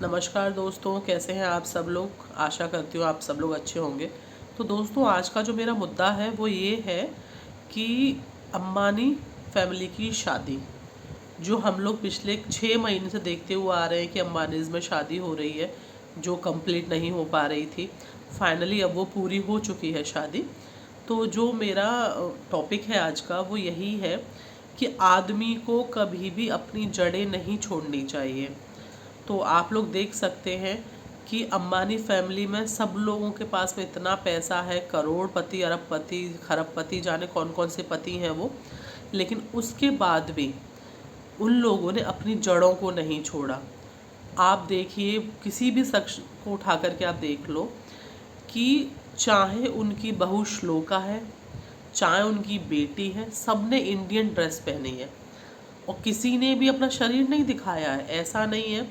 नमस्कार दोस्तों, कैसे हैं आप सब लोग। आशा करती हूँ आप सब लोग अच्छे होंगे। तो दोस्तों, आज का जो मेरा मुद्दा है वो ये है कि अंबानी फैमिली की शादी, जो हम लोग पिछले 6 महीने से देखते हुए आ रहे हैं कि अंबानीज़ में शादी हो रही है, जो कंप्लीट नहीं हो पा रही थी। फाइनली अब वो पूरी हो चुकी है शादी। तो जो मेरा टॉपिक है आज का वो यही है कि आदमी को कभी भी अपनी जड़ें नहीं छोड़नी चाहिए। तो आप लोग देख सकते हैं कि अंबानी फैमिली में सब लोगों के पास में इतना पैसा है, करोड़पति, अरबपति, खरबपति, जाने कौन कौन से पति हैं वो। लेकिन उसके बाद भी उन लोगों ने अपनी जड़ों को नहीं छोड़ा। आप देखिए, किसी भी शख्स को उठा करके आप देख लो कि चाहे उनकी बहू श्लोका है, चाहे उनकी बेटी है, सबने इंडियन ड्रेस पहनी है और किसी ने भी अपना शरीर नहीं दिखाया है। ऐसा नहीं है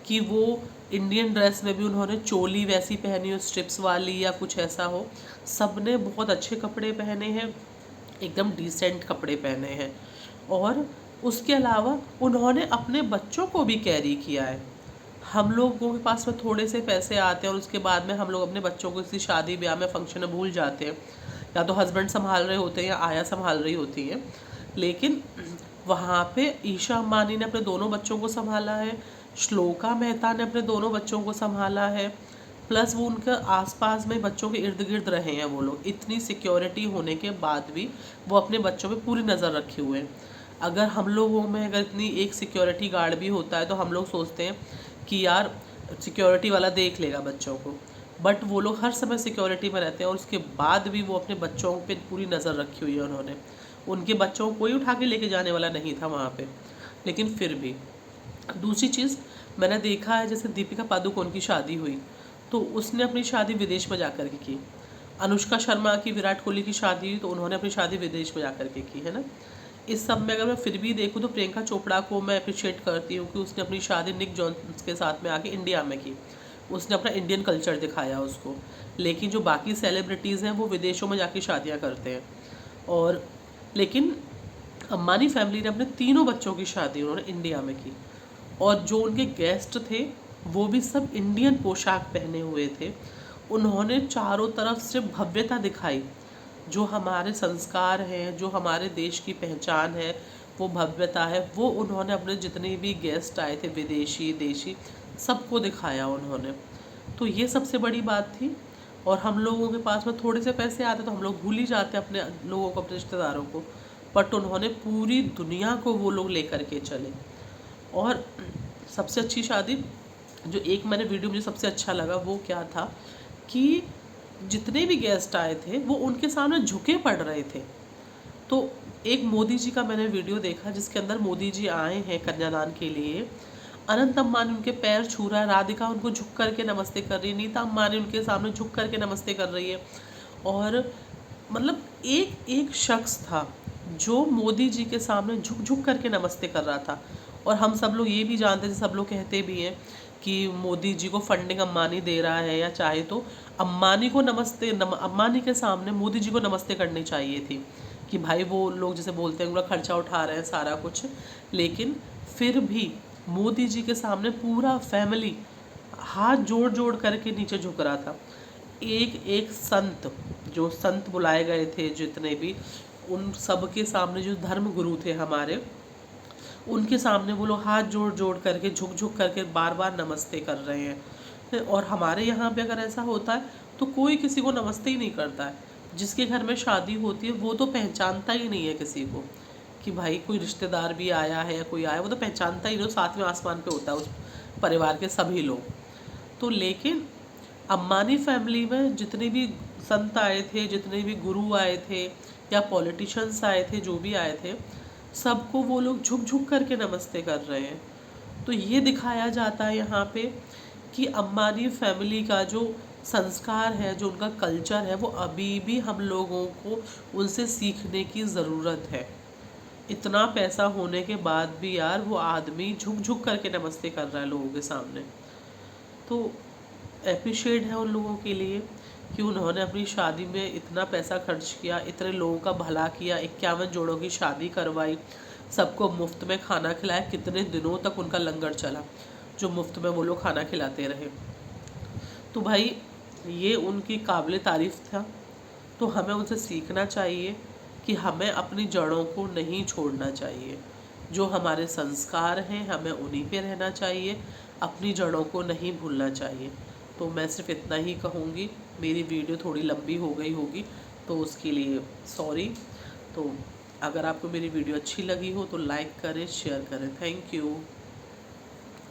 कि वो इंडियन ड्रेस में भी उन्होंने चोली वैसी पहनी हो, स्ट्रिप्स वाली, या कुछ ऐसा हो। सब ने बहुत अच्छे कपड़े पहने हैं, एकदम डिसेंट कपड़े पहने हैं। और उसके अलावा उन्होंने अपने बच्चों को भी कैरी किया है। हम लोगों के पास में थोड़े से पैसे आते हैं और उसके बाद में हम लोग अपने बच्चों को किसी शादी ब्याह में फंक्शन में भूल जाते हैं, या तो हस्बैंड संभाल रहे होते हैं या आया संभाल रही होती है। लेकिन वहाँ पे ईशा अंबानी ने अपने दोनों बच्चों को संभाला है, श्लोका मेहता ने अपने दोनों बच्चों को संभाला है, प्लस वो उनके आसपास में बच्चों के इर्द गिर्द रहे हैं वो लोग। इतनी सिक्योरिटी होने के बाद भी वो अपने बच्चों पे पूरी नज़र रखे हुए हैं। अगर हम लोगों में अगर इतनी एक सिक्योरिटी गार्ड भी होता है तो हम लोग सोचते हैं कि यार सिक्योरिटी वाला देख लेगा बच्चों को, बट वो लोग हर समय सिक्योरिटी में रहते हैं और उसके बाद भी वो अपने बच्चों पे पूरी नज़र रखी हुई है उन्होंने। उनके बच्चों को कोई उठा के लेके जाने वाला नहीं था वहाँ पे, लेकिन फिर भी। दूसरी चीज़ मैंने देखा है, जैसे दीपिका पादुकोण की शादी हुई तो उसने अपनी शादी विदेश में जाकर के की। अनुष्का शर्मा की विराट कोहली की शादी हुई तो उन्होंने अपनी शादी विदेश में जाकर के की, है ना। इस सब में अगर मैं फिर भी देखूँ तो प्रियंका चोपड़ा को मैं अप्रिशिएट करती हूँ कि उसने अपनी शादी निक जॉन्स के साथ में आके इंडिया में की। उसने अपना इंडियन कल्चर दिखाया उसको। लेकिन जो बाकी सेलिब्रिटीज़ हैं वो विदेशों में जाके शादियाँ करते हैं। और लेकिन अंबानी फैमिली ने अपने तीनों बच्चों की शादी उन्होंने इंडिया में की, और जो उनके गेस्ट थे वो भी सब इंडियन पोशाक पहने हुए थे। उन्होंने चारों तरफ से भव्यता दिखाई। जो हमारे संस्कार हैं, जो हमारे देश की पहचान है, वो भव्यता है, वो उन्होंने अपने जितने भी गेस्ट आए थे, विदेशी देशी, सबको दिखाया उन्होंने। तो ये सबसे बड़ी बात थी। और हम लोगों के पास में थोड़े से पैसे आते तो हम लोग भूल ही जाते अपने लोगों को, अपने रिश्तेदारों को। बट उन्होंने पूरी दुनिया को वो लोग लेकर के चले। और सबसे अच्छी शादी, जो एक मैंने वीडियो मुझे सबसे अच्छा लगा वो क्या था कि जितने भी गेस्ट आए थे वो उनके सामने झुके पड़ रहे थे। तो एक मोदी जी का मैंने वीडियो देखा जिसके अंदर मोदी जी आए हैं कन्यादान के लिए। अनंत अंबानी उनके पैर छू रहा है, राधिका उनको झुक करके नमस्ते कर रही है, नीता अंबानी उनके सामने झुक करके नमस्ते कर रही है। और मतलब एक एक शख्स था जो मोदी जी के सामने झुक झुक करके नमस्ते कर रहा था। और हम सब लोग ये भी जानते थे, सब लोग कहते भी हैं कि मोदी जी को फंडिंग अंबानी दे रहा है, या चाहे तो अंबानी को अंबानी के सामने मोदी जी को नमस्ते करनी चाहिए थी कि भाई वो लोग जैसे बोलते हैं उनका खर्चा उठा रहे हैं सारा कुछ। लेकिन फिर भी मोदी जी के सामने पूरा फैमिली हाथ जोड़ जोड़ करके नीचे झुक रहा था। एक एक संत, जो संत बुलाए गए थे जितने भी, उन सब के सामने जो धर्म गुरु थे हमारे, उनके सामने वो लोग हाथ जोड़ जोड़ करके झुक झुक करके बार बार नमस्ते कर रहे हैं। और हमारे यहाँ पे अगर ऐसा होता है तो कोई किसी को नमस्ते ही नहीं करता है। जिसके घर में शादी होती है वो तो पहचानता ही नहीं है किसी को कि भाई कोई रिश्तेदार भी आया है या कोई आया, वो तो पहचानता ही नहीं, साथ में आसमान पे होता है उस परिवार के सभी लोग। तो लेकिन अंबानी फैमिली में जितने भी संत आए थे, जितने भी गुरु आए थे, या पॉलिटिशियंस आए थे, जो भी आए थे, सबको वो लोग झुक झुक करके नमस्ते कर रहे हैं। तो ये दिखाया जाता है यहाँ पे कि अंबानी फैमिली का जो संस्कार है, जो उनका कल्चर है, वो अभी भी हम लोगों को उनसे सीखने की ज़रूरत है। इतना पैसा होने के बाद भी यार वो आदमी झुक झुक करके नमस्ते कर रहा है लोगों के सामने। तो एप्रिशिएट है उन लोगों के लिए कि उन्होंने अपनी शादी में इतना पैसा खर्च किया, इतने लोगों का भला किया, 51 जोड़ों की शादी करवाई, सबको मुफ्त में खाना खिलाया, कितने दिनों तक उनका लंगर चला। जो मुफ्त में वो लोग खाना खिलाते रहे। तो भाई ये उनकी काबिल तारीफ़ था। तो हमें उनसे सीखना चाहिए कि हमें अपनी जड़ों को नहीं छोड़ना चाहिए। जो हमारे संस्कार हैं हमें उन्हीं पे रहना चाहिए, अपनी जड़ों को नहीं भूलना चाहिए। तो मैं सिर्फ इतना ही कहूँगी। मेरी वीडियो थोड़ी लंबी हो गई होगी तो उसके लिए सॉरी। तो अगर आपको मेरी वीडियो अच्छी लगी हो तो लाइक करें, शेयर करें। Thank you.